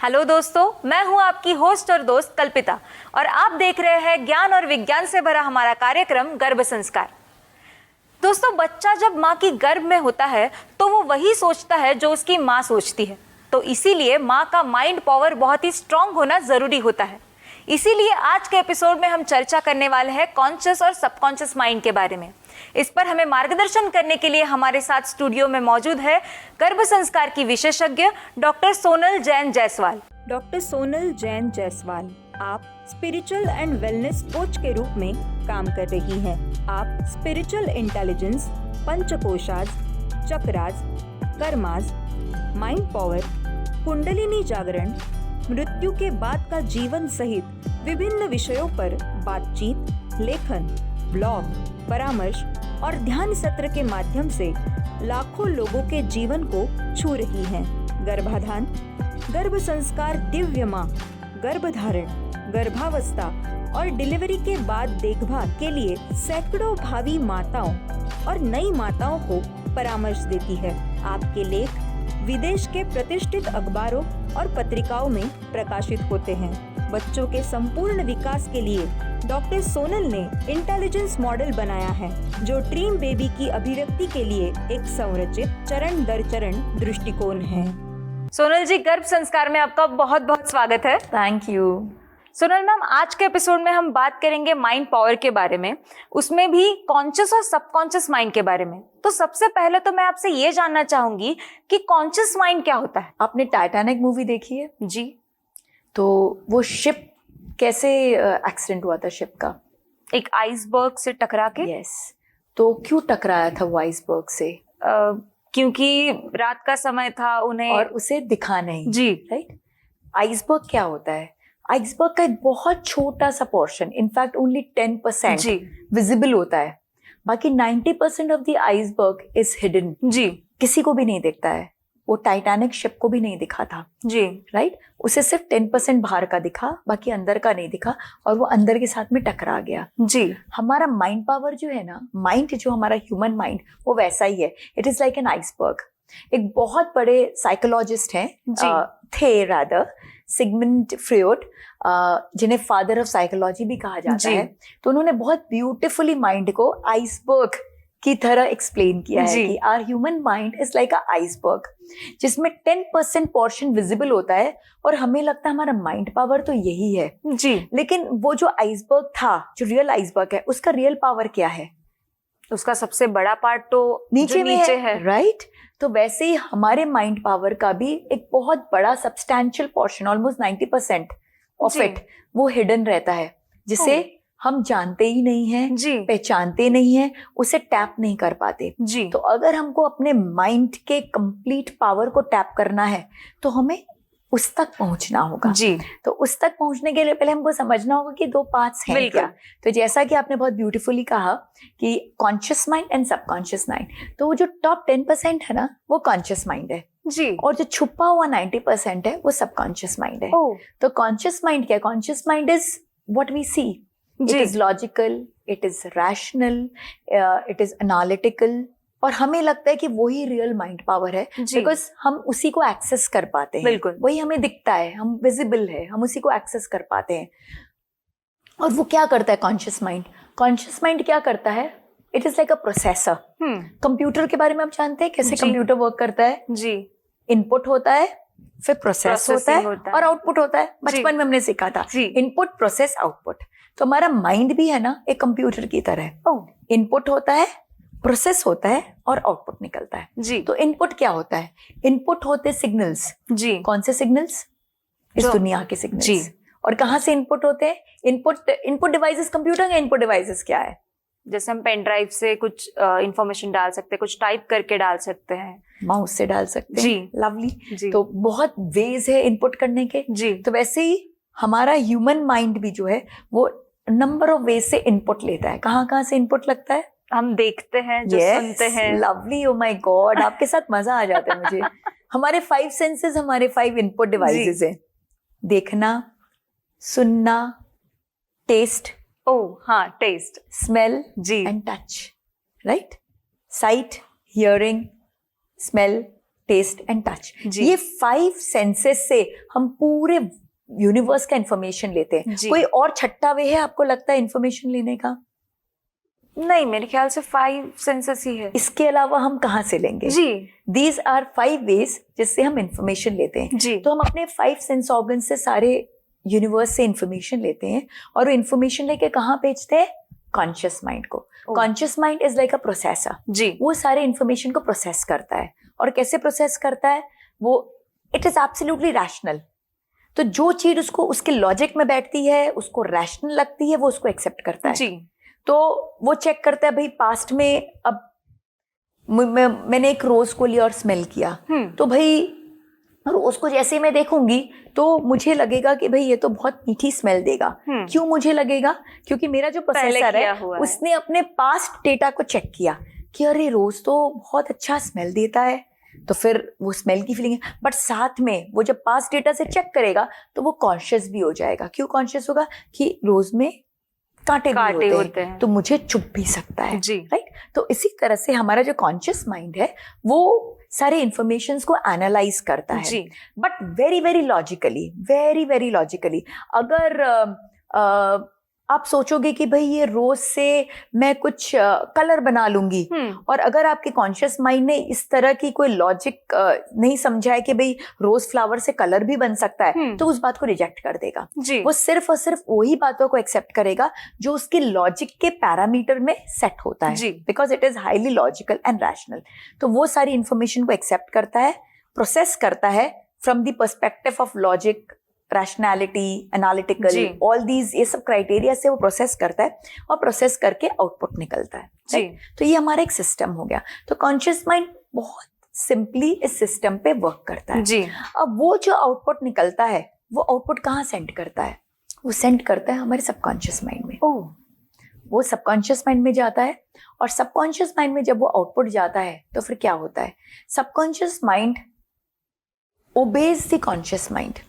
Hello दोस्तों, मैं हूं आपकी होस्ट और दोस्त कल्पिता और आप देख रहे हैं ज्ञान और विज्ञान से भरा हमारा कार्यक्रम गर्भ संस्कार। दोस्तों, बच्चा जब माँ की गर्भ में होता है तो वो वही सोचता है जो उसकी माँ सोचती है। तो इसीलिए माँ का माइंड पावर बहुत ही स्ट्रांग होना जरूरी होता है। इसीलिए आज के एपिसोड में हम चर्चा करने वाले हैं कॉन्शियस और सबकॉन्शियस माइंड के बारे में। इस पर हमें मार्गदर्शन करने के लिए हमारे साथ स्टूडियो में मौजूद है गर्भ संस्कार की विशेषज्ञ डॉक्टर सोनल जैन जायसवाल। डॉक्टर सोनल जैन जायसवाल, आप स्पिरिचुअल एंड वेलनेस कोच के रूप में काम कर रही हैं। आप spiritual intelligence, panchakoshas, chakras, karmas, mind power, कुंडलिनी जागरण, मृत्यु के बाद का जीवन सहित विभिन्न विषयों पर बातचीत, लेखन, ब्लॉग, परामर्श और ध्यान सत्र के माध्यम से लाखों लोगों के जीवन को छू रही हैं। गर्भाधान, गर्भ संस्कार, दिव्य माँ, गर्भधारण, गर्भावस्था और डिलीवरी के बाद देखभाल के लिए सैकड़ों भावी माताओं और नई माताओं को परामर्श देती है। आपके लेख विदेश के प्रतिष्ठित अखबारों और पत्रिकाओं में प्रकाशित होते हैं। बच्चों के संपूर्ण विकास के लिए डॉक्टर सोनल ने इंटेलिजेंस मॉडल बनाया है, जो ड्रीम बेबी की अभिव्यक्ति के लिए एक संरचित चरण दर चरण दृष्टिकोण है। सोनल जी, गर्भ संस्कार में आपका बहुत बहुत स्वागत है। Thank you. सोनल मैम, आज के एपिसोड में हम बात करेंगे माइंड पावर के बारे में, उसमें भी कॉन्शियस और सबकॉन्शियस माइंड के बारे में। तो सबसे पहले तो मैं आपसे ये जानना चाहूंगी कि कॉन्शियस माइंड क्या होता है। आपने टाइटैनिक मूवी देखी है? जी। तो वो शिप कैसे एक्सीडेंट हुआ था शिप का? एक आइसबर्ग से टकरा के। यस। तो क्यों टकराया था वो आइसबर्ग से? क्योंकि रात का समय था उन्हें, और उसे दिखा नहीं। जी। राइट। आइसबर्ग क्या होता है? आइसबर्ग का एक बहुत छोटा सा पोर्शन, इनफैक्ट ओनली 10% विजिबल होता है। बाकी 90% of the iceberg is hidden. जी। किसी को भी नहीं दिखता है। वो टाइटैनिक शिप को भी नहीं दिखा था। जी। राइट। उसे सिर्फ 10% बाहर का दिखा, बाकी अंदर का नहीं दिखा, और वो अंदर के साथ में टकरा गया। जी। हमारा माइंड पावर जो है ना, माइंड जो हमारा ह्यूमन माइंड, वो वैसा ही है। It is like an iceberg. एक बहुत बड़े साइकोलॉजिस्ट हैं, थे रादर, सिगमंड फ्रॉयड, जिन्हें फादर ऑफ साइकोलॉजी भी कहा जाता है। तो उन्होंने बहुत ब्यूटिफुली माइंड को आइसबर्ग की तरह एक्सप्लेन किया है कि our human mind is like a iceberg, जिसमें 10% पोर्शन विजिबल होता है और हमें लगता है हमारा माइंड पावर तो यही है। जी। लेकिन वो जो आइसबर्ग था, जो रियल आइसबर्ग है, उसका रियल पावर क्या है? उसका सबसे बड़ा पार्ट तो नीचे है। राइट। तो वैसे ही हमारे माइंड पावर का भी एक बहुत बड़ा substantial portion, almost 90% of it, वो हिडन रहता है, जिसे हम जानते ही नहीं हैं, पहचानते नहीं हैं, उसे टैप नहीं कर पाते। जी। तो अगर हमको अपने माइंड के कंप्लीट पावर को टैप करना है तो हमें उस तक पहुंचना होगा। जी। तो उस तक पहुंचने के लिए पहले हमको समझना होगा कि दो पार्ट्स हैं क्या। तो जैसा कि आपने बहुत ब्यूटीफुली कहा कि conscious mind and subconscious mind, तो वो जो टॉप 10% है ना, वो कॉन्शियस माइंड है। जी। और जो छुपा हुआ 90% है, वो सबकॉन्शियस माइंड है। तो कॉन्शियस माइंड क्या है? Conscious mind is what we see. It is logical, it is rational, it is analytical, और हमें लगता है कि वही रियल माइंड पावर है, बिकॉज हम उसी को एक्सेस कर पाते हैं। बिल्कुल। वही हमें दिखता है, हम विजिबल है, हम उसी को एक्सेस कर पाते हैं। और वो क्या करता है कॉन्शियस माइंड? कॉन्शियस माइंड क्या करता है? It is like a processor. Computer के बारे में आप जानते हैं कैसे कंप्यूटर वर्क करता है? जी। इनपुट होता है, फिर प्रोसेस होता है और आउटपुट होता है। बचपन में हमने सीखा था, इनपुट, प्रोसेस, आउटपुट। तो हमारा माइंड भी है ना, एक कंप्यूटर की तरह। इनपुट होता है, प्रोसेस होता है और आउटपुट निकलता है। जी। तो इनपुट क्या होता है? इनपुट होते सिग्नल्स। जी। कौन से सिग्नल्स? इस दुनिया के सिग्नल्स। जी। और कहाँ से इनपुट होते हैं? इनपुट डिवाइसेस कंप्यूटर के इनपुट डिवाइसेस क्या है? जैसे हम पेन ड्राइव से कुछ इंफॉर्मेशन डाल सकते हैं, कुछ टाइप करके डाल सकते हैं, माउस से डाल सकते हैं। जी। लवली। तो बहुत वेज है इनपुट करने के। जी। तो वैसे ही हमारा ह्यूमन माइंड भी जो है वो नंबर ऑफ वेज से इनपुट लेता है। कहाँ से इनपुट लगता है? हम देखते हैं, जो सुनते हैं। लवली। ओ माय गॉड, आपके साथ मजा आ जाता है मुझे। हमारे 5 सेंसेस, हमारे 5 इनपुट डिवाइसेस हैं। देखना, सुनना, टेस्ट, टेस्ट, स्मेल, जी, and touch. Right. Sight, hearing, smell, taste and touch. जी। ये 5 सेंसेस से हम पूरे यूनिवर्स का इंफॉर्मेशन लेते हैं। जी। कोई और छठा वे है आपको लगता है इंफॉर्मेशन लेने का? नहीं, मेरे ख्याल से 5 सेंसेस ही है। इसके अलावा हम कहाँ से लेंगे? जी। दीज आर 5 वेज जिससे हम इंफॉर्मेशन लेते हैं। जी। तो हम अपने 5 सेंस ऑर्गन से सारे यूनिवर्स से इंफॉर्मेशन लेते हैं और वो इंफॉर्मेशन लेके कहाँ भेजते हैं? कॉन्शियस माइंड को। Conscious mind is like a processor. जी। वो सारे इंफॉर्मेशन को प्रोसेस करता है। और कैसे प्रोसेस करता है? वो इट इज एब्सोल्युटली रैशनल। तो जो चीज उसको उसके लॉजिक में बैठती है, उसको रैशनल लगती है, वो उसको एक्सेप्ट करता है। जी। तो वो चेक करता है भाई पास्ट में, अब मैंने एक रोज को लिया और स्मेल किया, तो भाई रोज को जैसे मैं देखूंगी तो मुझे लगेगा कि भाई ये तो बहुत मीठी स्मेल देगा। क्यों मुझे लगेगा? क्योंकि मेरा जो प्रोसेसर है उसने अपने पास्ट डेटा को चेक किया कि अरे रोज तो बहुत अच्छा स्मेल देता है, तो फिर वो स्मेल की फीलिंग है। बट साथ में वो जब पास्ट डेटा से चेक करेगा तो वो कॉन्शियस भी हो जाएगा। क्यों कॉन्शियस होगा? कि रोज में कांटे भी होते हैं, तो मुझे चुभ भी सकता है। राइट? तो इसी तरह से हमारा जो कॉन्शियस माइंड है वो सारे इंफॉर्मेशंस को एनालाइज करता है, बट वेरी वेरी लॉजिकली। अगर आप सोचोगे कि भाई ये रोज से मैं कुछ कलर बना लूंगी, और अगर आपके कॉन्शियस माइंड ने इस तरह की कोई लॉजिक नहीं समझा है कि भाई रोज फ्लावर से कलर भी बन सकता है, तो उस बात को रिजेक्ट कर देगा। वो सिर्फ और सिर्फ वही बातों को एक्सेप्ट करेगा जो उसके लॉजिक के पैरामीटर में सेट होता है, because it is highly logical and rational. तो वो सारी इंफॉर्मेशन को एक्सेप्ट करता है, प्रोसेस करता है from the perspective of logic, rationality, analytical, all these, ये सब क्राइटेरिया से वो प्रोसेस करता है और प्रोसेस करके आउटपुट निकलता है। तो ये हमारा एक सिस्टम हो गया। तो कॉन्शियस माइंड बहुत सिंपली इस सिस्टम पे वर्क करता है। अब वो जो आउटपुट निकलता है वो आउटपुट कहाँ सेंड करता है? वो सेंड करता है हमारे सबकॉन्शियस माइंड में। वो सबकॉन्शियस माइंड में जाता है, और सबकॉन्शियस माइंड में जब वो आउटपुट जाता है तो फिर क्या होता है? Subconscious mind obeys the conscious mind.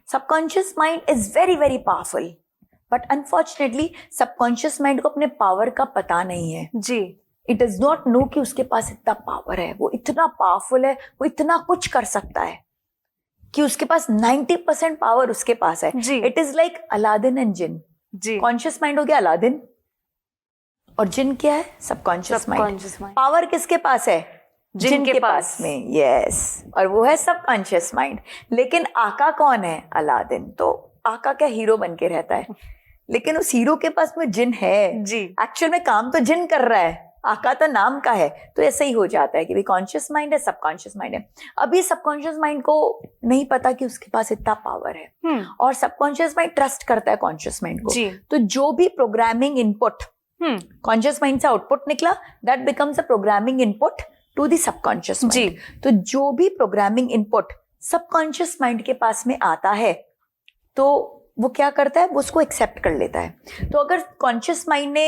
Subconscious mind is very very powerful, but unfortunately subconscious mind को अपने पावर का पता नहीं है। It does not know कि उसके पास इतना पावर है, वो इतना पावरफुल है, वो इतना कुछ कर सकता है कि उसके पास 90% पावर उसके पास है। It is like Aladdin and जिन। कॉन्शियस माइंड हो गया अलादीन, और जिन क्या है? Subconscious mind. पावर किसके पास है? जिनके पास में। यस, और वो है सबकॉन्शियस माइंड। लेकिन आका कौन है? अलादीन। तो आका क्या हीरो बन के रहता है, लेकिन उस हीरो के पास में जिन है। एक्चुअल में काम तो जिन कर रहा है, आका तो नाम का है। तो ऐसा ही हो जाता है कि भाई कॉन्शियस माइंड है, सबकॉन्शियस माइंड है। अभी सबकॉन्शियस माइंड को नहीं पता कि उसके पास इतना पावर है, और सबकॉन्शियस माइंड ट्रस्ट करता है कॉन्शियस माइंड को। तो जो भी प्रोग्रामिंग इनपुट कॉन्शियस माइंड से आउटपुट निकला, that becomes a programming input to the subconscious mind. तो जो भी प्रोग्रामिंग इनपुट सबकॉन्शियस माइंड के पास में आता है, तो वो क्या करता है? वो उसको एक्सेप्ट कर लेता है। तो अगर कॉन्शियस माइंड ने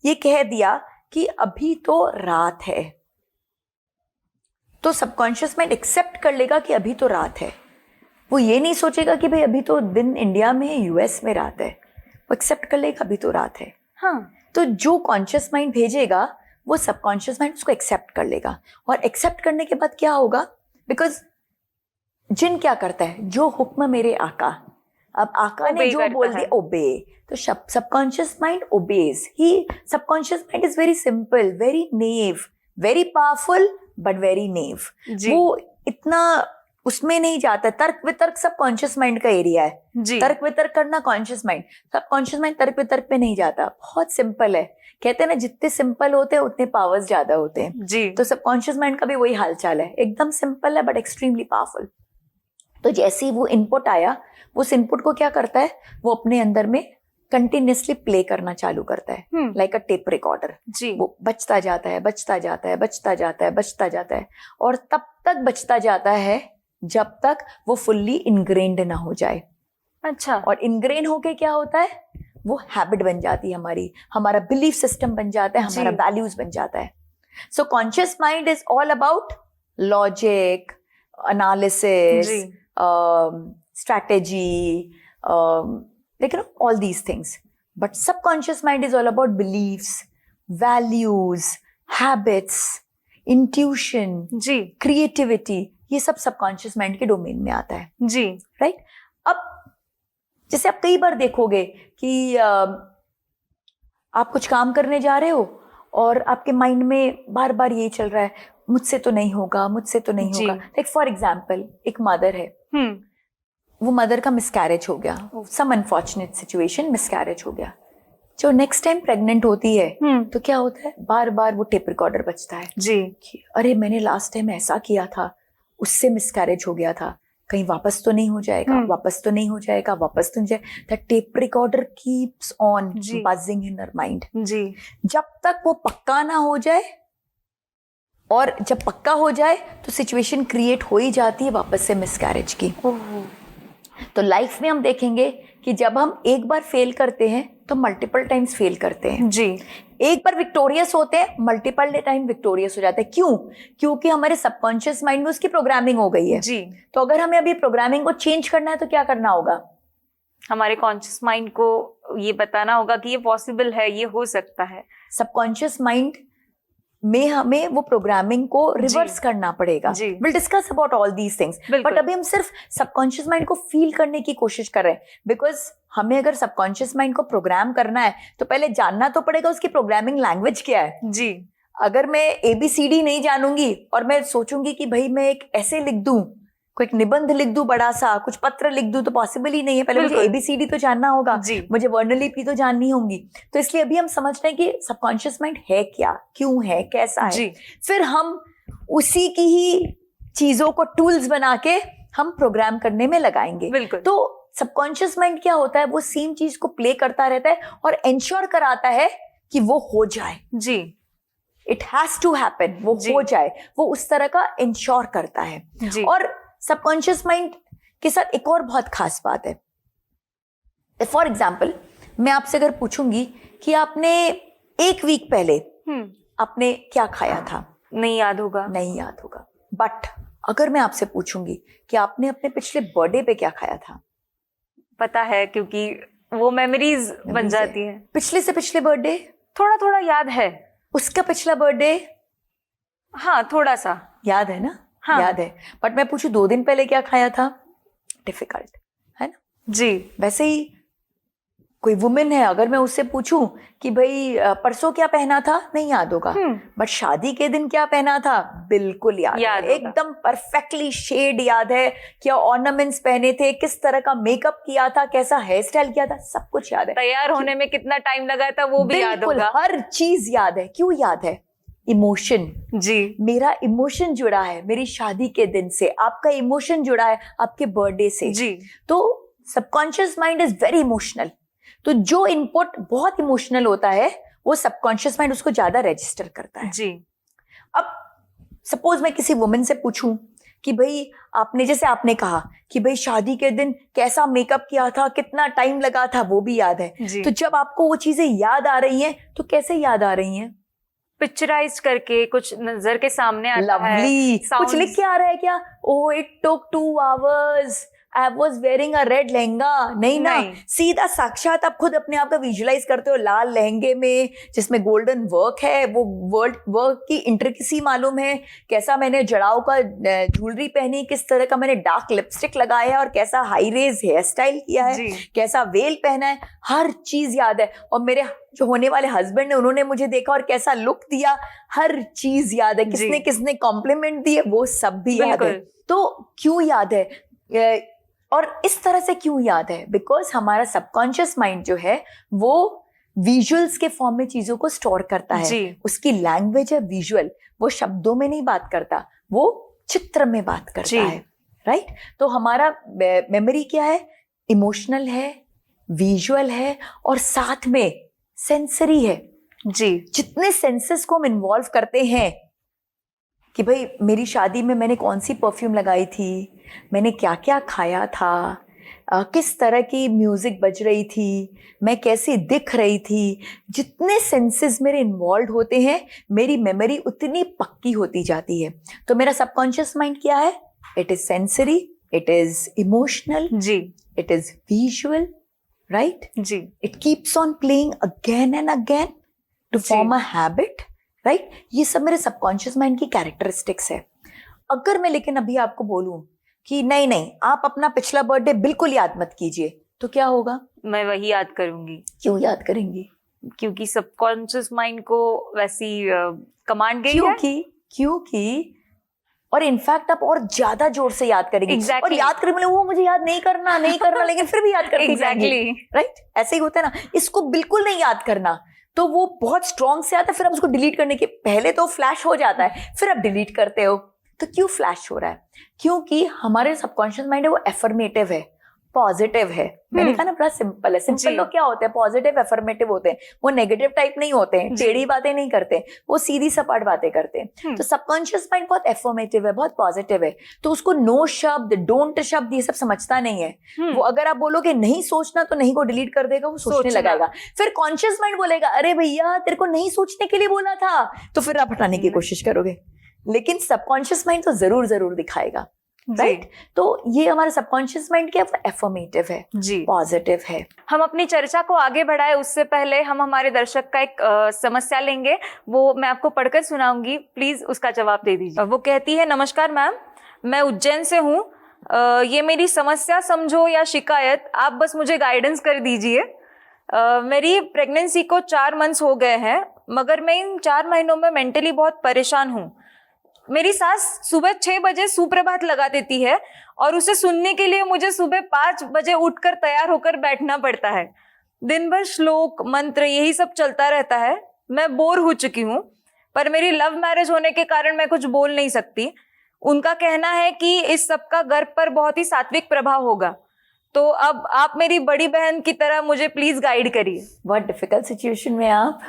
ये कह दिया कि अभी तो रात है, तो सबकॉन्शियस माइंड एक्सेप्ट कर लेगा कि अभी तो रात है। वो ये नहीं सोचेगा कि भाई अभी तो दिन इंडिया में, यूएस में रात है। वो एक्सेप्ट कर लेगा अभी तो रात है। तो जो कॉन्शियस माइंड भेजेगा वो सबकॉन्शियस माइंड उसको एक्सेप्ट कर लेगा, और एक्सेप्ट करने के बाद क्या होगा? बिकॉज जिन क्या करता है? जो हुक्म मेरे आका, अब आका ने जो बोल दिया ओबे, तो subconscious mind obeys. He subconscious mind is very simple, very naive, very powerful but very naive. वो इतना उसमें नहीं जाता। तर्क वितर्क सब कॉन्शियस माइंड का एरिया है। तर्क वितर्क करना कॉन्शियस माइंड, सबकॉन्शियस माइंड तर्क वितर्क पे नहीं जाता। बहुत सिंपल है। कहते हैं ना, जितने सिंपल होते हैं उतने पावर्स ज्यादा होते हैं। तो सबकॉन्शियस माइंड का भी वही हालचाल है, एकदम सिंपल है बट एक्सट्रीमली पावरफुल। तो जैसे ही वो इनपुट आया, उस इनपुट को क्या करता है? वो अपने अंदर में कंटिन्यूसली प्ले करना चालू करता है, लाइक अ टेप रिकॉर्डर। वो बचता जाता है, बचता जाता है, बचता जाता है, बचता जाता है, और तब तक बचता जाता है जब तक वो फुल्ली इनग्रेन्ड ना हो जाए। अच्छा। और इनग्रेन होके क्या होता है? वो हैबिट बन जाती है हमारी, हमारा बिलीफ सिस्टम बन जाता है, हमारा वैल्यूज बन जाता है। So conscious mind is all about logic, analysis, strategy, लेकिन all these things. But subconscious mind is all about beliefs, values, habits. Intuition, जी क्रिएटिविटी, ये सब सबकॉन्शियस माइंड के डोमेन में आता है। जी राइट। अब जैसे आप कई बार देखोगे कि आप कुछ काम करने जा रहे हो और आपके माइंड में बार बार ये चल रहा है, मुझसे तो नहीं होगा, मुझसे तो नहीं जी। होगा। लाइक फॉर एग्जाम्पल, एक मदर है, वो मदर का मिसकैरेज हो गया, सम अनफॉर्चुनेट सिचुएशन, मिसकैरेज हो गया। जो नेक्स्ट टाइम प्रेग्नेंट होती है तो क्या होता है, बार बार वो टेप रिकॉर्डर बजता है जी कि अरे मैंने लास्ट टाइम ऐसा किया था, उससे मिसकैरेज हो गया था, कहीं वापस तो नहीं हो जाएगा, वापस तो नहीं हो जाएगा, वापस तो नहीं जाएगा। The tape recorder keeps on जी। बजिंग इन हर माइंड जी जब तक वो पक्का ना हो जाए, और जब पक्का हो जाए तो सिचुएशन क्रिएट हो ही जाती है वापस से मिसकैरेज की। तो लाइफ में हम देखेंगे कि जब हम एक बार फेल करते हैं तो मल्टीपल टाइम्स फेल करते हैं जी। एक बार विक्टोरियस होते हैं, मल्टीपल टाइम विक्टोरियस हो जाते हैं। क्यों? क्योंकि हमारे सबकॉन्शियस माइंड में उसकी प्रोग्रामिंग हो गई है जी। तो अगर हमें अभी प्रोग्रामिंग को चेंज करना है तो क्या करना होगा? हमारे कॉन्शियस माइंड को ये बताना होगा कि ये पॉसिबल है, ये हो सकता है। सबकॉन्शियस माइंड में हमें वो प्रोग्रामिंग को रिवर्स करना पड़ेगा। Will discuss about all these things, but अभी हम सिर्फ सबकॉन्शियस माइंड को फील करने की कोशिश कर रहे हैं, बिकॉज हमें अगर सबकॉन्शियस माइंड को प्रोग्राम करना है तो पहले जानना तो पड़ेगा उसकी प्रोग्रामिंग लैंग्वेज क्या है। जी। अगर मैं ABCD नहीं जानूंगी और मैं सोचूंगी कि भाई मैं एक ऐसे लिख दूं, कोई एक निबंध लिख दूं, बड़ा सा कुछ पत्र लिख दूं, तो पॉसिबल ही नहीं है। पहले मुझे ABCD तो जानना होगा, मुझे वर्णलिपि तो जाननी होंगी। तो इसलिए अभी हम समझ रहे हैं कि सबकॉन्शियस माइंड है क्या, क्यों है, कैसा है। फिर हम उसी की ही चीजों को टूल्स बना के हम प्रोग्राम करने में लगाएंगे। तो सबकॉन्शियस माइंड क्या होता है, वो सेम चीज को प्ले करता रहता है और इंश्योर कराता है कि वो हो जाए। जी। इट हैज टू हैपन, वो हो जाए, वो उस तरह का इंश्योर करता है। और सबकॉन्शियस माइंड के साथ एक और बहुत खास बात है। फॉर एग्जाम्पल, मैं आपसे अगर पूछूंगी कि आपने एक वीक पहले आपने क्या खाया था, नहीं याद होगा। नहीं याद होगा। बट अगर मैं आपसे पूछूंगी कि आपने अपने पिछले बर्थडे पे क्या खाया था, पता है, क्योंकि वो मेमोरीज बन जाती है। पिछले से पिछले बर्थडे थोड़ा थोड़ा याद है, उसका पिछला बर्थडे हाँ थोड़ा सा याद है ना। हाँ। याद है। बट मैं पूछूं 2 दिन पहले क्या खाया था, डिफिकल्ट है ना। जी। वैसे ही कोई वुमेन है, अगर मैं उससे पूछूं कि भाई परसों क्या पहना था, नहीं याद होगा। बट शादी के दिन क्या पहना था, बिल्कुल याद है, एकदम परफेक्टली शेड याद है, क्या ऑर्नामेंट्स पहने थे, किस तरह का मेकअप किया था, कैसा हेयर स्टाइल किया था, सब कुछ याद है। तैयार होने में कितना टाइम लगा था वो भी याद होगा। हर चीज याद है। क्यों याद है? इमोशन। जी। मेरा इमोशन जुड़ा है मेरी शादी के दिन से, आपका इमोशन जुड़ा है आपके बर्थडे से। जी। तो subconscious mind is very emotional. तो जो इनपुट बहुत इमोशनल होता है वो सबकॉन्शियस माइंड उसको ज्यादा रजिस्टर करता है। जी। अब सपोज मैं किसी वुमेन से पूछूं कि भाई आपने, जैसे आपने कहा कि भाई शादी के दिन कैसा मेकअप किया था, कितना टाइम लगा था, वो भी याद है। तो जब आपको वो चीजें याद आ रही हैं तो कैसे याद आ रही हैं? पिक्चराइज करके, कुछ नजर के सामने आता है। लवली। कुछ लिख के आ रहा है क्या? Oh it took 2 hours, I was wearing a red lehenga. नहीं ना, सीधा साक्षात आप खुद अपने आप का विजुअलाइज करते हो लाल लहंगे में जिसमें गोल्डन वर्क है, वो वर्क की इंट्रिकेसी मालूम है, कैसा मैंने जड़ाव का ज्वेलरी पहनी, किस तरह का मैंने डार्क लिपस्टिक लगाया और कैसा हाई रेज हेयर स्टाइल किया है, कैसा वेल पहना है, हर चीज याद है। और मेरे जो होने वाले हस्बैंड है उन्होंने मुझे देखा और कैसा लुक दिया, हर चीज याद है। किसने किसने कॉम्प्लीमेंट दिए, वो सब भी याद है। तो क्यों याद है और इस तरह से क्यों याद है? बिकॉज हमारा सबकॉन्शियस माइंड जो है वो विजुअल्स के फॉर्म में चीजों को स्टोर करता है। उसकी लैंग्वेज है विजुअल, वो शब्दों में नहीं बात करता, वो चित्र में बात करता है। राइट। तो हमारा मेमोरी क्या है? इमोशनल है, विजुअल है और साथ में सेंसरी है। जी। जितने सेंसेस को हम इन्वॉल्व करते हैं कि भाई मेरी शादी में मैंने कौन सी परफ्यूम लगाई थी, मैंने क्या क्या खाया था, किस तरह की म्यूजिक बज रही थी, मैं कैसी दिख रही थी, जितने सेंसेस मेरे इन्वॉल्व होते हैं मेरी मेमोरी उतनी पक्की होती जाती है। तो मेरा सबकॉन्शियस माइंड क्या है? It is sensory, it is emotional, जी, इट इज विजुअल, राइट, जी। It keeps on playing again and again to form a habit right? ये सब मेरे सबकॉन्शियस माइंड की कैरेक्टरिस्टिक्स है। अगर मैं लेकिन अभी आपको बोलूं कि नहीं नहीं आप अपना पिछला बर्थडे बिल्कुल याद मत कीजिए, तो क्या होगा? मैं वही याद करूंगी। क्यों याद करेंगी? क्योंकि सबकॉन्शियस माइंड को वैसी कमांड गई है। क्योंकि और इनफैक्ट आप और ज्यादा जोर से याद करेंगे। Exactly. और याद करेंगे वो मुझे याद नहीं करना लेकिन फिर भी याद करती जाएंगे। राइट? ऐसे ही होता है ना, इसको बिल्कुल नहीं याद करना, तो वो बहुत स्ट्रॉन्ग से आता है, फिर आप उसको डिलीट करने के पहले तो फ्लैश हो जाता है, फिर आप डिलीट करते हो। तो क्यों फ्लैश हो रहा है? क्योंकि हमारे सबकॉन्शियस माइंड है वो एफर्मेटिव है, पॉजिटिव है। मैंने कहा ना बड़ा सिंपल है। सिंपल लोग क्या होते हैं? पॉजिटिव एफर्मेटिव होते हैं। वो नेगेटिव टाइप नहीं होते हैं, टेढ़ी बातें नहीं करते, वो सीधी सपाट बातें करते हैं। तो सबकॉन्शियस माइंड बहुत एफर्मेटिव है, बहुत पॉजिटिव है, तो उसको नो शब्द, डोंट शब्द ये सब समझता नहीं है। वो अगर आप बोलोगे नहीं सोचना तो नहीं को डिलीट कर देगा, वो सोचने लगाएगा। फिर कॉन्शियस माइंड बोलेगा अरे भैया तेरे को नहीं सोचने के लिए बोला था, तो फिर आप हटाने की कोशिश करोगे, लेकिन सबकॉन्शियस माइंड तो जरूर दिखाएगा। राइट? तो ये हमारा सबकॉन्शियस माइंड क्या एफर्मेटिव है, पॉजिटिव है। हम अपनी चर्चा को आगे बढ़ाए उससे पहले हम हमारे दर्शक का एक समस्या लेंगे, वो मैं आपको पढ़कर सुनाऊंगी, प्लीज उसका जवाब दे दीजिए। वो कहती है, नमस्कार मैम, मैं उज्जैन से हूँ, ये मेरी समस्या समझो या शिकायत, आप बस मुझे गाइडेंस कर दीजिए। मेरी प्रेगनेंसी को 4 मंथ्स हो गए हैं, मगर मैं इन 4 महीनों में मेंटली बहुत परेशान हूँ। मेरी सास सुबह 6 बजे सुप्रभात लगा देती है और उसे सुनने के लिए मुझे सुबह 5 बजे उठकर तैयार होकर बैठना पड़ता है। दिन भर श्लोक मंत्र यही सब चलता रहता है। मैं बोर हो चुकी हूँ, पर मेरी लव मैरिज होने के कारण मैं कुछ बोल नहीं सकती। उनका कहना है कि इस सब का गर्भ पर बहुत ही सात्विक प्रभाव होगा, तो अब आप मेरी बड़ी बहन की तरह मुझे प्लीज गाइड करिए। बहुत डिफिकल्ट सिचुएशन में आप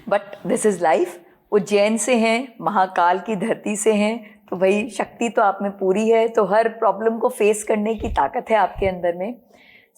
but this is life. Ujjain से हैं, महाकाल की धरती से हैं, तो भाई शक्ति तो आप में पूरी है, तो हर प्रॉब्लम को फेस करने की ताकत है आपके अंदर में।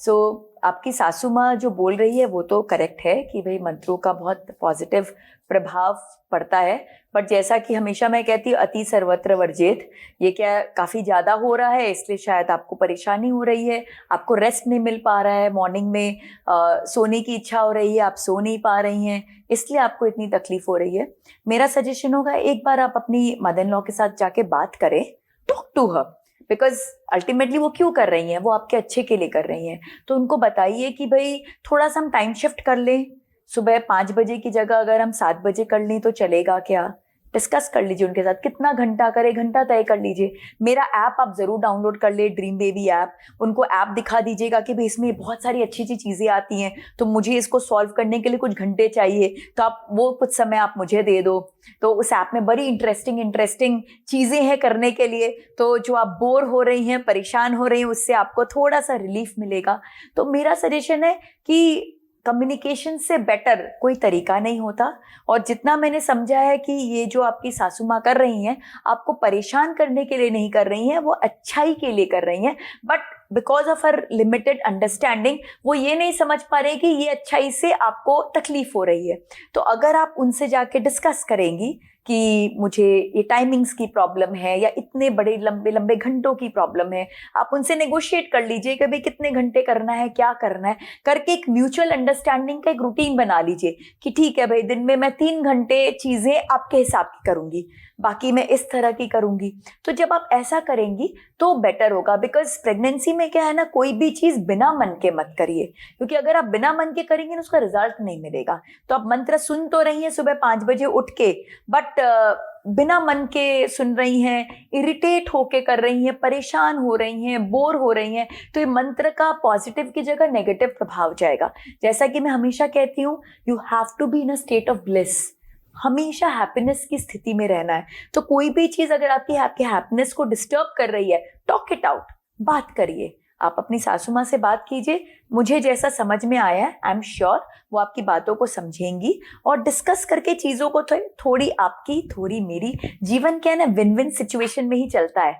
सो आपकी सासू माँ जो बोल रही है वो तो करेक्ट है कि भाई मंत्रों का बहुत पॉजिटिव प्रभाव पड़ता है, बट जैसा कि हमेशा मैं कहती हूँ अति सर्वत्र वर्जेत, ये क्या काफ़ी ज़्यादा हो रहा है, इसलिए शायद आपको परेशानी हो रही है, आपको रेस्ट नहीं मिल पा रहा है, मॉर्निंग में सोने की इच्छा हो रही है, आप सो नहीं पा रही हैं, इसलिए आपको इतनी तकलीफ हो रही है। मेरा सजेशन होगा एक बार आप अपनी मदर इन लॉ के साथ जाके बात करें, talk to her, because ultimately वो क्यों कर रही हैं, वो आपके अच्छे के लिए कर रही हैं। तो उनको बताइए कि भाई थोड़ा सा हम टाइम शिफ्ट कर लें, सुबह 5 बजे की जगह अगर हम 7 बजे कर लें तो चलेगा क्या? डिस्कस कर लीजिए उनके साथ, कितना घंटा करे, घंटा तय कर लीजिए। मेरा ऐप आप जरूर डाउनलोड कर ले, ड्रीम बेबी ऐप। उनको ऐप दिखा दीजिएगा कि भाई इसमें बहुत सारी अच्छी अच्छी चीज़ें आती हैं, तो मुझे इसको सॉल्व करने के लिए कुछ घंटे चाहिए, तो आप वो कुछ समय आप मुझे दे दो। तो उस ऐप में बड़ी इंटरेस्टिंग चीज़ें हैं करने के लिए, तो जो आप बोर हो रही हैं, परेशान हो रही हैं, उससे आपको थोड़ा सा रिलीफ मिलेगा। तो मेरा सजेशन है कि कम्युनिकेशन से बेटर कोई तरीका नहीं होता, और जितना मैंने समझा है कि ये जो आपकी सासू माँ कर रही हैं, आपको परेशान करने के लिए नहीं कर रही हैं, वो अच्छाई के लिए कर रही हैं, but because of her limited understanding वो ये नहीं समझ पा रहे कि ये अच्छाई से आपको तकलीफ हो रही है। तो अगर आप उनसे जाके डिस्कस करेंगी कि मुझे ये टाइमिंग्स की प्रॉब्लम है या इतने बड़े लंबे लंबे घंटों की प्रॉब्लम है, आप उनसे नेगोशिएट कर लीजिए कि भाई कितने घंटे करना है, क्या करना है, करके एक म्यूचुअल अंडरस्टैंडिंग का एक रूटीन बना लीजिए कि ठीक है भाई दिन में मैं 3 घंटे चीज़ें आपके हिसाब की करूँगी, बाकी मैं इस तरह की करूँगी। तो जब आप ऐसा करेंगी तो बेटर होगा, बिकॉज प्रेगनेंसी में क्या है ना, कोई भी चीज़ बिना मन के मत करिए, क्योंकि अगर आप बिना मन के करेंगे ना उसका रिजल्ट नहीं मिलेगा। तो आप मंत्र सुन तो रही हैं सुबह 5 बजे उठ के, बट बिना मन के सुन रही हैं, इरिटेट होके कर रही हैं, परेशान हो रही हैं, बोर हो रही हैं, तो ये मंत्र का पॉजिटिव की जगह नेगेटिव प्रभाव जाएगा। जैसा कि मैं हमेशा कहती हूँ, you have to be in a state of bliss, हमेशा हैप्पीनेस की स्थिति में रहना है। तो कोई भी चीज़ अगर आपकी हैप्पीनेस को डिस्टर्ब कर रही है, टॉक इट आउट, बात करिए। आप अपनी सासू माँ से बात कीजिए, मुझे जैसा समझ में आया है आई एम श्योर वो आपकी बातों को समझेंगी, और डिस्कस करके चीज़ों को थोड़ी आपकी थोड़ी मेरी, जीवन क्या है ना, विन विन सिचुएशन में ही चलता है,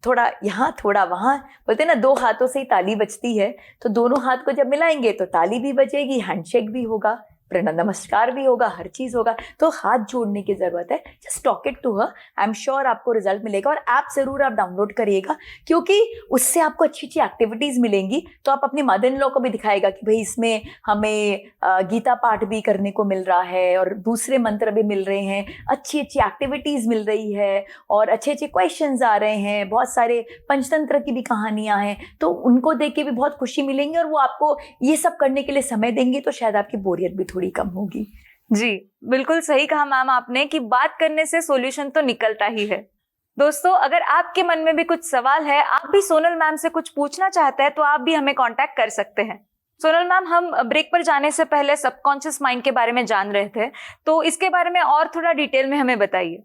थोड़ा यहाँ थोड़ा वहाँ, बोलते हैं ना 2 हाथों से ही ताली बजती है, तो दोनों हाथ को जब मिलाएंगे तो ताली भी बजेगी, हैंडशेक भी होगा। नमस्कार भी होगा, हर चीज होगा। तो हाथ जोड़ने की जरूरत है। Just talk it to her, I am sure आपको रिजल्ट मिलेगा। और ऐप जरूर आप डाउनलोड करिएगा, क्योंकि उससे आपको अच्छी अच्छी एक्टिविटीज मिलेंगी। तो आप अपने मदर इन लॉ को भी दिखाएगा कि भाई इसमें हमें गीता पाठ भी करने को मिल रहा है और दूसरे मंत्र भी मिल रहे हैं, अच्छी अच्छी एक्टिविटीज मिल रही है और अच्छे अच्छे क्वेश्चंस आ रहे हैं, बहुत सारे पंचतंत्र की भी कहानियां हैं। तो उनको देख के भी बहुत खुशी मिलेंगी और वो आपको ये सब करने के लिए समय देंगे, तो शायद आपकी बोरियत भी थोड़ी कम होगी। जी बिल्कुल सही कहा मैम आपने कि बात करने से सॉल्यूशन तो निकलता ही है। दोस्तों, अगर आपके मन में भी कुछ सवाल है, आप भी सोनल मैम से कुछ पूछना चाहते हैं, तो आप भी हमें कांटेक्ट कर सकते हैं। सोनल मैम, हम ब्रेक पर जाने से पहले सबकॉन्शियस माइंड के बारे में जान रहे थे, तो इसके बारे में और थोड़ा डिटेल में हमें बताइए।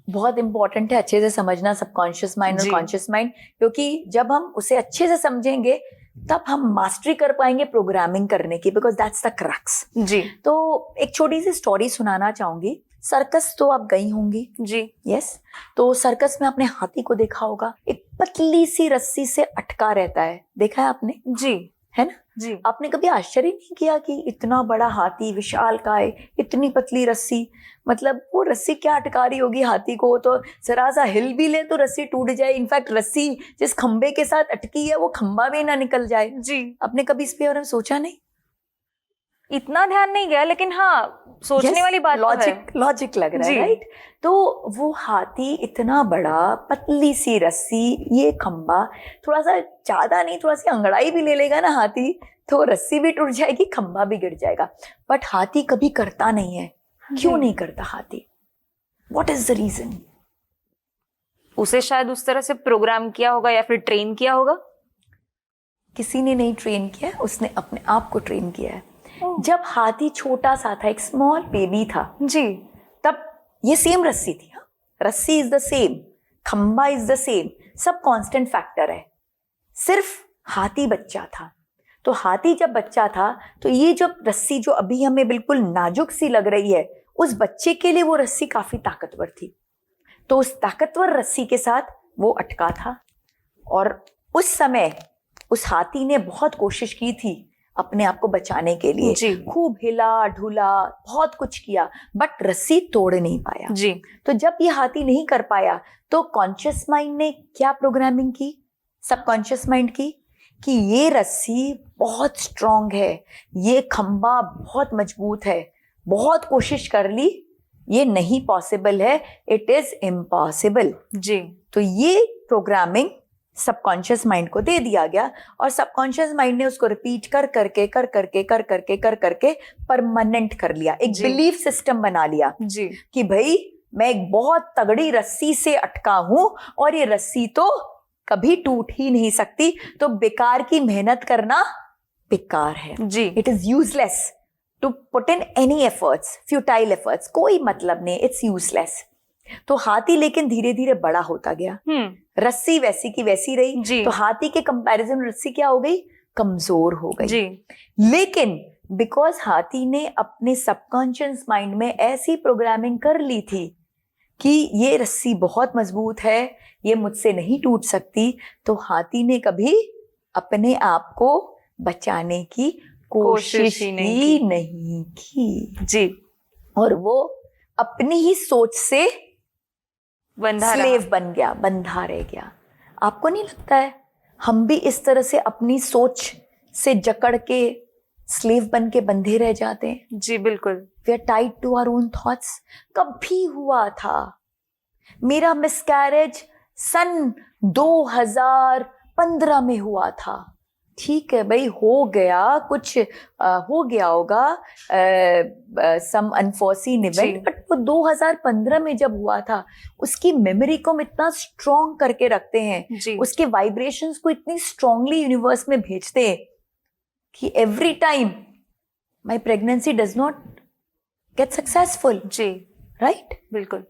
बहुत इंपॉर्टेंट है अच्छे से समझना सबकॉन्शियस माइंड और कॉन्शियस माइंड, क्योंकि जब हम उसे अच्छे से समझेंगे तब हम मास्टरी कर पाएंगे प्रोग्रामिंग करने की, बिकॉज दैट्स द क्रक्स। जी। तो एक छोटी सी स्टोरी सुनाना चाहूंगी। सर्कस तो आप गई होंगी। जी। यस। तो सर्कस में आपने हाथी को देखा होगा, एक पतली सी रस्सी से अटका रहता है, देखा है आपने? जी। है ना? जी। आपने कभी आश्चर्य नहीं किया कि इतना बड़ा हाथी, विशालकाय, इतनी पतली रस्सी, मतलब वो रस्सी क्या अटका रही होगी हाथी को? तो जरा सा हिल भी ले तो रस्सी टूट जाए। इनफैक्ट रस्सी जिस खंबे के साथ अटकी है वो खंबा भी ना निकल जाए। जी। आपने कभी इस पे बारे में सोचा नहीं? इतना ध्यान नहीं गया, लेकिन हाँ, सोचने वाली बात लॉजिक लग रहा है, राइट? तो वो हाथी इतना बड़ा, पतली सी रस्सी, ये खंबा, थोड़ा सा ज्यादा नहीं, थोड़ा सी अंगड़ाई भी ले लेगा ना हाथी तो रस्सी भी टूट जाएगी, खंबा भी गिर जाएगा। बट हाथी कभी करता नहीं है। क्यों नहीं करता हाथी? What is the reason? उसे शायद उस तरह से प्रोग्राम किया होगा या फिर ट्रेन किया होगा। किसी ने नहीं ट्रेन किया, उसने अपने आप को ट्रेन किया है। जब हाथी छोटा सा था, एक स्मॉल बेबी था जी, तब ये सेम रस्सी थी। रस्सी इज द सेम, खंबा इज द सेम, सब कांस्टेंट फैक्टर है। सिर्फ हाथी बच्चा था। तो हाथी जब बच्चा था तो ये जो रस्सी जो अभी हमें बिल्कुल नाजुक सी लग रही है, उस बच्चे के लिए वो रस्सी काफी ताकतवर थी। तो उस ताकतवर रस्सी के साथ वो अटका था और उस समय उस हाथी ने बहुत कोशिश की थी अपने आप को बचाने के लिए। खूब हिला ढूला, बहुत कुछ किया, बट रस्सी तोड़ नहीं पाया। जी। तो जब ये हाथी नहीं कर पाया तो कॉन्शियस माइंड ने क्या प्रोग्रामिंग की, सबकॉन्शियस माइंड की, कि ये रस्सी बहुत स्ट्रांग है, ये खंबा बहुत मजबूत है, बहुत कोशिश कर ली, ये नहीं पॉसिबल है, इट इज इम्पॉसिबल। जी। तो ये प्रोग्रामिंग सबकॉन्शियस माइंड को दे दिया गया और सबकॉन्शियस माइंड ने उसको रिपीट कर करके परमानेंट कर लिया। एक बिलीफ सिस्टम बना लिया जी, कि भाई मैं एक बहुत तगड़ी रस्सी से अटका हूं और ये रस्सी तो कभी टूट ही नहीं सकती, तो बेकार की मेहनत करना बेकार है। जी। It is useless to put in any efforts, futile efforts, कोई मतलब नहीं, इट्स यूजलेस। तो हाथी लेकिन धीरे धीरे बड़ा होता गया, रस्सी वैसी की वैसी रही। तो हाथी के कंपैरिजन रस्सी क्या हो गई? कमजोर हो गई। जी। लेकिन बिकॉज हाथी ने अपने सबकॉन्शियस माइंड में ऐसी प्रोग्रामिंग कर ली थी कि ये रस्सी बहुत मजबूत है, ये मुझसे नहीं टूट सकती, तो हाथी ने कभी अपने आप को बचाने की कोशिश ही नहीं की। जी। और वो अपनी ही सोच से स्लेव बन गया, बंधा रह गया। आपको नहीं लगता है हम भी इस तरह से अपनी सोच से जकड़ के स्लेव बन के बंधे रह जाते हैं? जी बिल्कुल। We are tied to our own thoughts. कभी हुआ था मेरा मिसकैरेज सन 2015 में हुआ था, ठीक है भाई, हो गया, कुछ हो गया होगा, सम अनफोर्सीन इवेंट, बट वो 2015 में जब हुआ था, उसकी मेमोरी को हम इतना स्ट्रॉन्ग करके रखते हैं, उसके वाइब्रेशंस को इतनी स्ट्रांगली यूनिवर्स में भेजते हैं कि every time my pregnancy does not get successful. जी, राइट, बिल्कुल।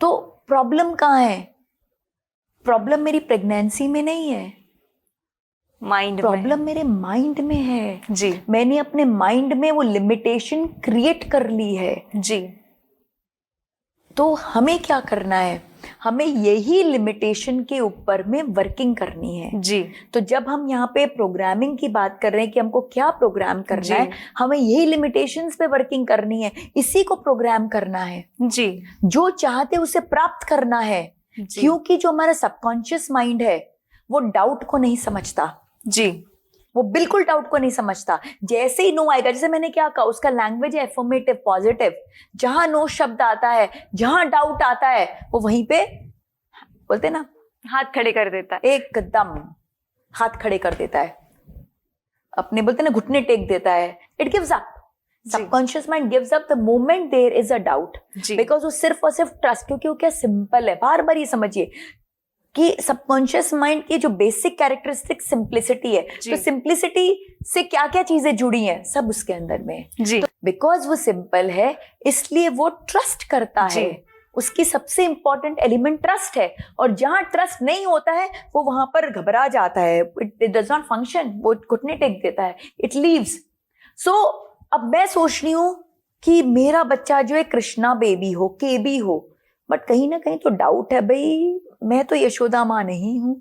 तो प्रॉब्लम कहाँ है? प्रॉब्लम मेरी प्रेगनेंसी में नहीं है, माइंड, प्रॉब्लम मेरे माइंड में है। जी, मैंने अपने माइंड में वो लिमिटेशन क्रिएट कर ली है। जी। तो हमें क्या करना है? हमें यही लिमिटेशन के ऊपर में वर्किंग करनी है। जी। तो जब हम यहाँ पे प्रोग्रामिंग की बात कर रहे हैं कि हमको क्या प्रोग्राम करना है, हमें यही लिमिटेशंस पे वर्किंग करनी है, इसी को प्रोग्राम करना है। जी। जो चाहते उसे प्राप्त करना है। क्योंकि जो हमारा सबकॉन्शियस माइंड है वो डाउट को नहीं समझता। जी। वो बिल्कुल डाउट को नहीं समझता। जैसे ही नो आएगा, जैसे मैंने क्या कहा, उसका लैंग्वेज है एफर्मेटिव, पॉजिटिव। जहां नो शब्द आता है, जहां डाउट आता है, वो वहीं पे बोलते ना हाथ खड़े कर देता है, एकदम हाथ खड़े कर देता है, अपने बोलते ना घुटने टेक देता है। It gives up. Subconscious mind gives up the moment there is a doubt, because वो सिर्फ और सिर्फ ट्रस्ट, क्योंकि वो क्या सिंपल है। बार बार ये समझिए कि सबकॉन्शियस माइंड की जो बेसिक कैरेक्टरिस्टिक सिंप्लिसिटी है, तो सिंप्लिसिटी से क्या क्या चीजें जुड़ी हैं, सब उसके अंदर में है। तो बिकॉज वो सिंपल है, इसलिए वो ट्रस्ट करता है। उसकी सबसे इंपॉर्टेंट एलिमेंट ट्रस्ट है, और जहां ट्रस्ट नहीं होता है वो वहां पर घबरा जाता है, इट डज नॉट फंक्शन, वो घुटने टेक देता है, इट लीव्स। सो अब मैं सोच रही हूं कि मेरा बच्चा जो है कृष्णा बेबी हो, केबी हो, बट कहीं ना कहीं तो डाउट है, भाई मैं तो यशोदा माँ नहीं हूं,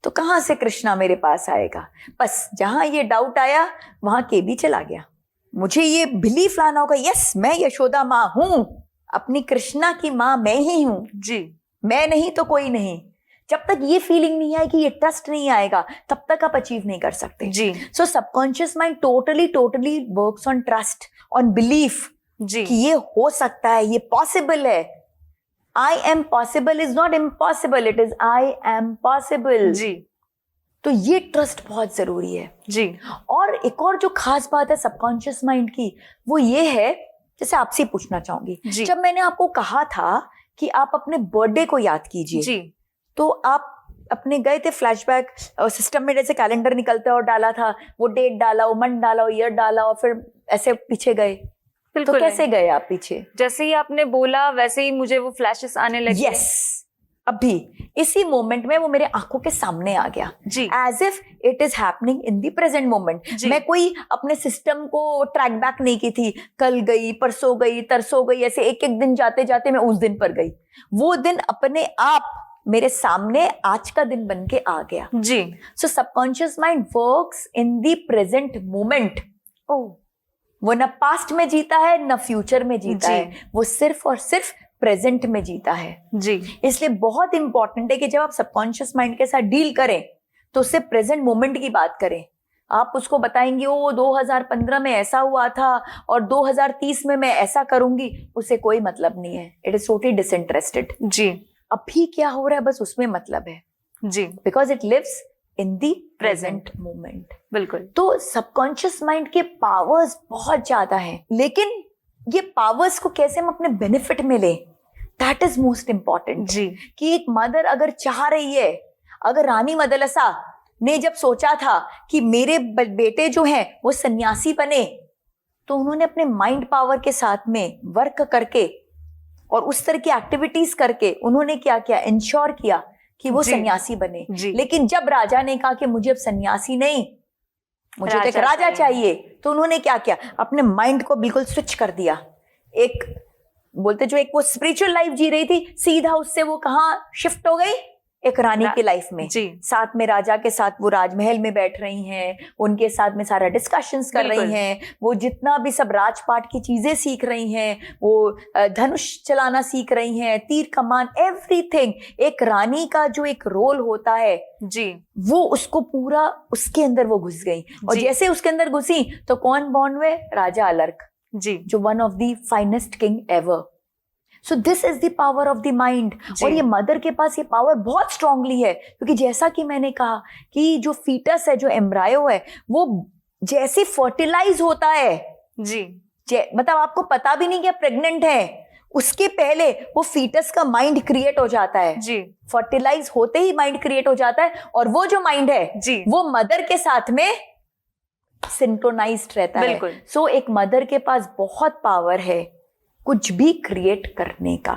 तो कहां से कृष्णा मेरे पास आएगा। बस जहां ये डाउट आया वहां केबी चला गया। मुझे ये बिलीफ लाना होगा, यस मैं यशोदा माँ हूं, अपनी कृष्णा की माँ मैं ही हूं जी, मैं नहीं तो कोई नहीं। जब तक ये फीलिंग नहीं आएगी, ये ट्रस्ट नहीं आएगा, तब तक आप अचीव नहीं कर सकते। जी। So subconscious mind totally works on trust, on belief कि ये हो सकता है, ये पॉसिबल है। I am possible is not impossible, it is I am possible. जी। तो ये ट्रस्ट बहुत जरूरी है। जी। और एक और जो खास बात है सबकॉन्शियस माइंड की, वो ये है, जैसे आपसे पूछना चाहूंगी, जब मैंने आपको कहा था कि आप अपने बर्थडे को याद कीजिए, जी, तो आप अपने गए थे फ्लैशबैक सिस्टम में, जैसे कैलेंडर निकलता है और डाला था, वो डेट डाला, वो मंथ डाला, वो ईयर डाला, और फिर ऐसे पीछे गए। तो कैसे गए आप पीछे? जैसे ही आपने बोला वैसे ही मुझे वो फ्लैशेस आने लगे। यस, अभी इसी मोमेंट में वो मेरे आंखों के सामने आ गया, as if it is happening in the present moment. मैं कोई अपने सिस्टम को ट्रैक बैक नहीं की थी, कल गई, परसों गई, तरसों गई, ऐसे एक एक दिन जाते जाते मैं उस दिन पर गई। वो दिन अपने आप मेरे सामने आज का दिन बन के आ गया। जी। So subconscious mind works in the present moment. वो न पास्ट में जीता है, न फ्यूचर में जीता है, वो सिर्फ और सिर्फ प्रेजेंट में जीता है। जी। इसलिए बहुत इंपॉर्टेंट है कि जब आप सबकॉन्शियस माइंड के साथ डील करें तो उससे प्रेजेंट मोमेंट की बात करें। आप उसको बताएंगे वो 2015 में ऐसा हुआ था और 2030 में मैं ऐसा करूंगी, उससे कोई मतलब नहीं है। It is totally disinterested. जी। अभी क्या हो रहा है बस उसमें मतलब है। जी। Because it lives in the present moment. बिल्कुल। तो सबकॉन्शियस माइंड के पावर्स बहुत ज्यादा हैं, लेकिन ये पावर्स को कैसे हम अपने बेनिफिट में ले, दैट इज मोस्ट इंपॉर्टेंट। जी। कि एक मदर अगर चाह रही है, अगर रानी मदलसा ने जब सोचा था कि मेरे बेटे जो हैं वो सन्यासी बने, तो उन्होंने अपने माइंड पावर के साथ में वर्क करके और उस तरह की एक्टिविटीज करके उन्होंने क्या किया, इंश्योर किया कि वो सन्यासी बने। लेकिन जब राजा ने कहा कि मुझे अब सन्यासी नहीं, मुझे तो एक राजा चाहिए, तो उन्होंने क्या किया, अपने माइंड को बिल्कुल स्विच कर दिया। एक बोलते जो एक वो स्पिरिचुअल लाइफ जी रही थी, सीधा उससे वो कहाँ शिफ्ट हो गई, एक रानी की लाइफ में। साथ में राजा के साथ वो राजमहल में बैठ रही हैं, उनके साथ में सारा डिस्कशंस कर रही हैं, वो जितना भी सब राजपाट की चीजें सीख रही हैं, वो धनुष चलाना सीख रही हैं, तीर कमान, एवरीथिंग। एक रानी का जो एक रोल होता है जी, वो उसको पूरा उसके अंदर वो घुस गई। और जैसे उसके अंदर घुसी तो कौन बॉर्न हुए, राजा अलर्क जी, जो one of the finest king ever. So this is the power of the mind. और ये मदर के पास ये पावर बहुत स्ट्रांगली है, क्योंकि जैसा कि मैंने कहा कि जो फीटस है, जो एम्ब्रायो है, वो जैसे फर्टिलाइज होता है जी, मतलब आपको पता भी नहीं कि प्रेग्नेंट है, उसके पहले वो फीटस का माइंड क्रिएट हो जाता है जी। फर्टिलाइज होते ही माइंड क्रिएट हो जाता है, और वो जो माइंड है जी, वो मदर के साथ में सिंक्रोनाइज्ड रहता है। सो एक मदर के पास बहुत पावर है कुछ भी क्रिएट करने का।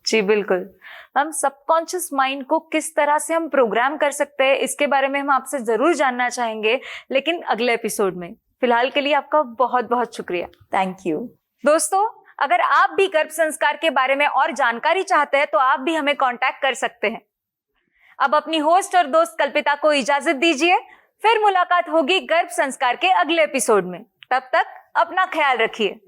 जी बिल्कुल। हम सबकॉन्शियस माइंड को किस तरह से हम प्रोग्राम कर सकते हैं, इसके बारे में हम आपसे जरूर जानना चाहेंगे, लेकिन अगले एपिसोड में। फिलहाल के लिए आपका बहुत बहुत शुक्रिया। Thank you. दोस्तों, अगर आप भी गर्भ संस्कार के बारे में और जानकारी चाहते हैं तो आप भी हमें कांटेक्ट कर सकते हैं। अब अपनी होस्ट और दोस्त कल्पिता को इजाजत दीजिए, फिर मुलाकात होगी गर्भ संस्कार के अगले एपिसोड में। तब तक अपना ख्याल रखिए।